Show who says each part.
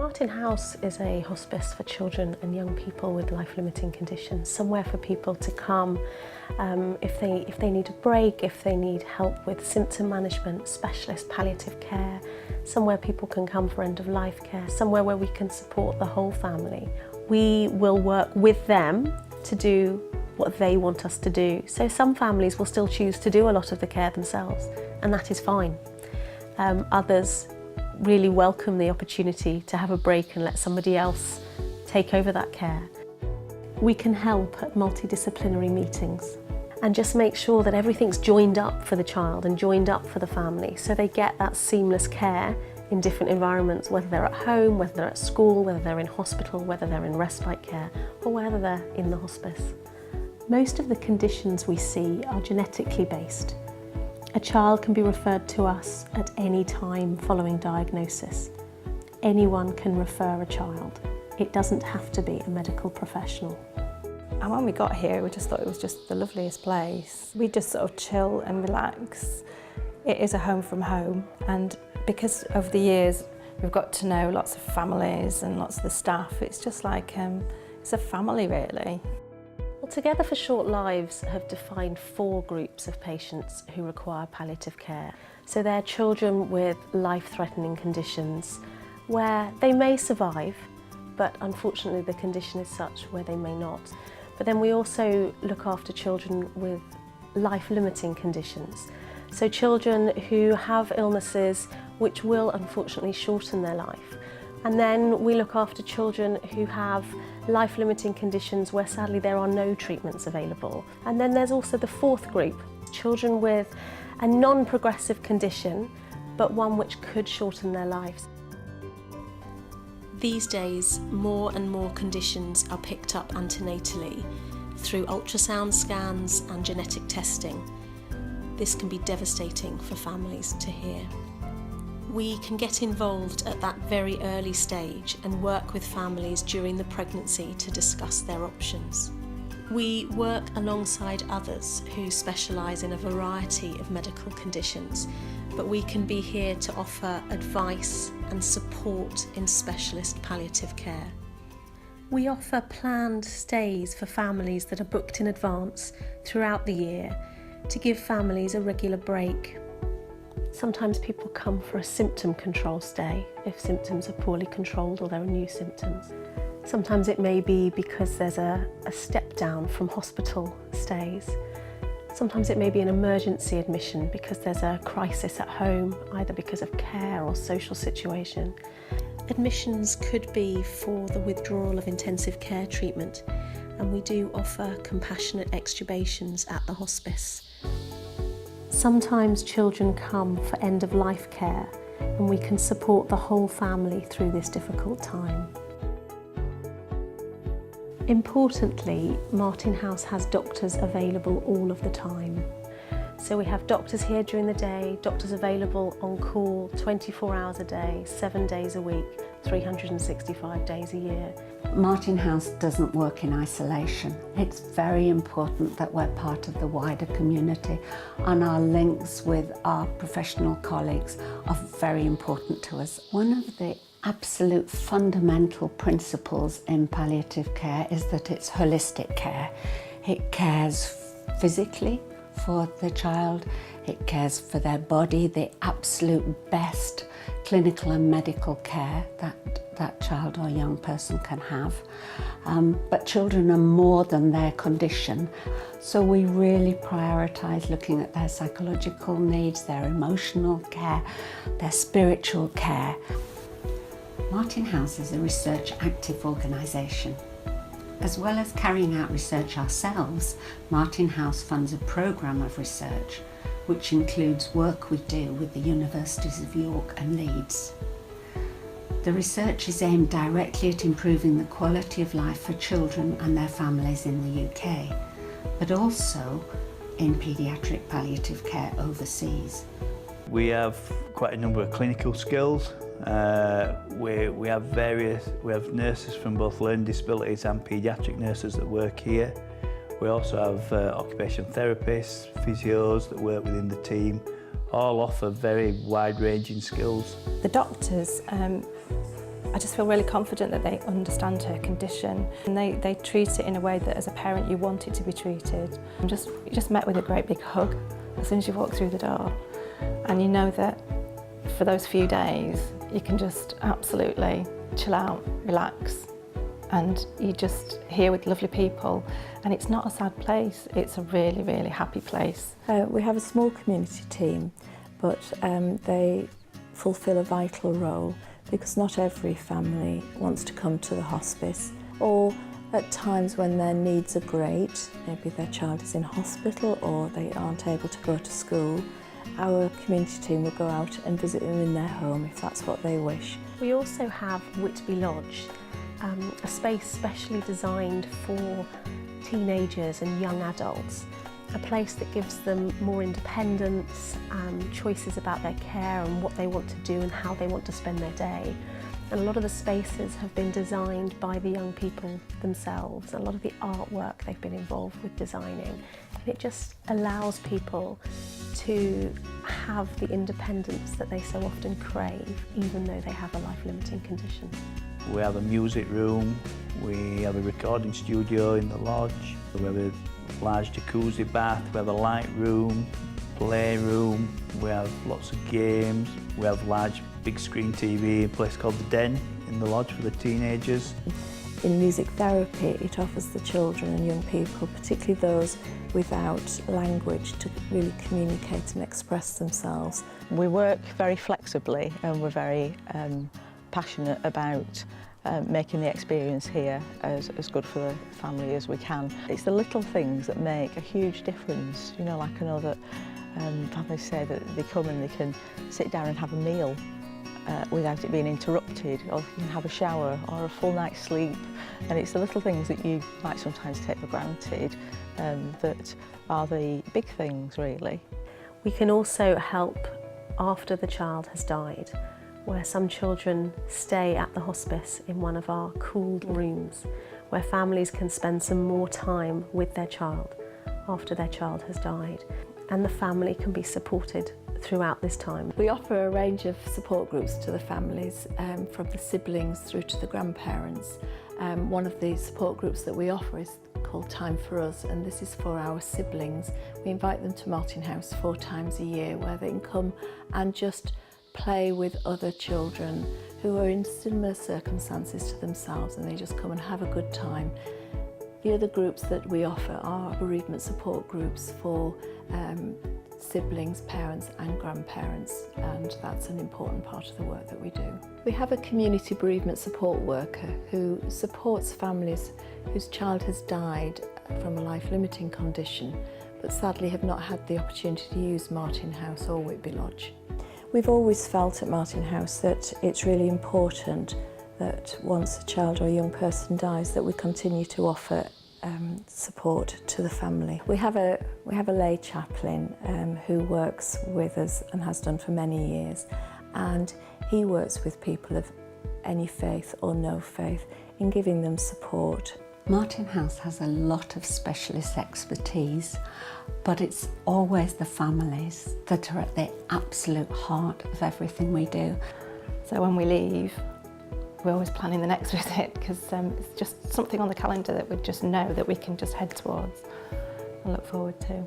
Speaker 1: Martin House is a hospice for children and young people with life-limiting conditions, somewhere for people to come if they need a break, if they need help with symptom management, specialist palliative care, somewhere people can come for end-of-life care, somewhere where we can support the whole family. We will work with them to do what they want us to do. So some families will still choose to do a lot of the care themselves, and that is fine. Others really welcome the opportunity to have a break and let somebody else take over that care. We can help at multidisciplinary meetings and just make sure that everything's joined up for the child and joined up for the family, so they get that seamless care in different environments, whether they're at home, whether they're at school, whether they're in hospital, whether they're in respite care, or whether they're in the hospice. Most of the conditions we see are genetically based. A child can be referred to us at any time following diagnosis. Anyone can refer a child. It doesn't have to be a medical professional.
Speaker 2: And when we got here, we just thought it was just the loveliest place. We just sort of chill and relax. It is a home from home, and because over the years we've got to know lots of families and lots of the staff, it's just like it's a family really.
Speaker 1: Well, Together for Short Lives have defined 4 groups of patients who require palliative care. So they're children with life-threatening conditions where they may survive, but unfortunately the condition is such where they may not. But then we also look after children with life-limiting conditions. So children who have illnesses which will unfortunately shorten their life. And then we look after children who have life-limiting conditions where sadly there are no treatments available. And then there's also the 4th group, children with a non-progressive condition, but one which could shorten their lives. These days, more and more conditions are picked up antenatally through ultrasound scans and genetic testing. This can be devastating for families to hear. We can get involved at that very early stage and work with families during the pregnancy to discuss their options. We work alongside others who specialise in a variety of medical conditions, but we can be here to offer advice and support in specialist palliative care. We offer planned stays for families that are booked in advance throughout the year to give families a regular break. Sometimes people come for a symptom control stay if symptoms are poorly controlled or there are new symptoms. Sometimes it may be because there's a step down from hospital stays. Sometimes it may be an emergency admission because there's a crisis at home, either because of care or social situation. Admissions could be for the withdrawal of intensive care treatment, and we do offer compassionate extubations at the hospice. Sometimes children come for end-of-life care, and we can support the whole family through this difficult time. Importantly, Martin House has doctors available all of the time. So we have doctors here during the day, doctors available on call 24 hours a day, 7 days a week, 365 days a year.
Speaker 3: Martin House doesn't work in isolation. It's very important that we're part of the wider community, and our links with our professional colleagues are very important to us. One of the absolute fundamental principles in palliative care is that it's holistic care. It cares physically for the child, it cares for their body, the absolute best clinical and medical care that child or young person can have. But children are more than their condition, so we really prioritise looking at their psychological needs, their emotional care, their spiritual care. Martin House is a research active organisation. As well as carrying out research ourselves, Martin House funds a programme of research which includes work we do with the Universities of York and Leeds. The research is aimed directly at improving the quality of life for children and their families in the UK, but also in paediatric palliative care overseas.
Speaker 4: We have quite a number of clinical skills. We have nurses from both learning disabilities and paediatric nurses that work here. We also have occupational therapists, physios that work within the team, all offer very wide-ranging skills.
Speaker 2: The doctors I just feel really confident that they understand her condition and they treat it in a way that as a parent you want it to be treated. You're just met with a great big hug as soon as you walk through the door, and you know that for those few days you can just absolutely chill out, relax, and you're just here with lovely people, and it's not a sad place, it's a really, really happy place.
Speaker 5: We have a small community team, but they fulfil a vital role because not every family wants to come to the hospice, or at times when their needs are great, maybe their child is in hospital or they aren't able to go to school, our community team will go out and visit them in their home if that's what they wish.
Speaker 1: We also have Whitby Lodge, a space specially designed for teenagers and young adults, a place that gives them more independence, choices about their care and what they want to do and how they want to spend their day. And a lot of the spaces have been designed by the young people themselves. A lot of the artwork they've been involved with designing. And it just allows people to have the independence that they so often crave, even though they have a life-limiting condition.
Speaker 4: We have a music room, we have a recording studio in the lodge, we have a large jacuzzi bath, we have a light room, playroom, we have lots of games, we have large big screen TV, a place called The Den in the lodge for the teenagers.
Speaker 5: In music therapy, it offers the children and young people, particularly those without language, to really communicate and express themselves.
Speaker 6: We work very flexibly and we're very passionate about making the experience here as good for the family as we can. It's the little things that make a huge difference. You know, like I know that families say that they come and they can sit down and have a meal without it being interrupted, or you can have a shower or a full night's sleep, and it's the little things that you might sometimes take for granted that are the big things, really.
Speaker 1: We can also help after the child has died, where some children stay at the hospice in one of our cooled rooms, where families can spend some more time with their child after their child has died, and the family can be supported throughout this time.
Speaker 5: We offer a range of support groups to the families, from the siblings through to the grandparents. One of the support groups that we offer is called Time for Us, and this is for our siblings. We invite them to Martin House 4 times a year, where they can come and just play with other children who are in similar circumstances to themselves, and they just come and have a good time. The other groups that we offer are bereavement support groups for siblings, parents and grandparents, and that's an important part of the work that we do. We have a community bereavement support worker who supports families whose child has died from a life-limiting condition, but sadly have not had the opportunity to use Martin House or Whitby Lodge. We've always felt at Martin House that it's really important that once a child or a young person dies, that we continue to offer support to the family. We have a lay chaplain who works with us and has done for many years, and he works with people of any faith or no faith in giving them support.
Speaker 3: Martin House has a lot of specialist expertise, but it's always the families that are at the absolute heart of everything we do.
Speaker 2: So when we leave, we're always planning the next visit, because it's just something on the calendar that we just know that we can just head towards and look forward to.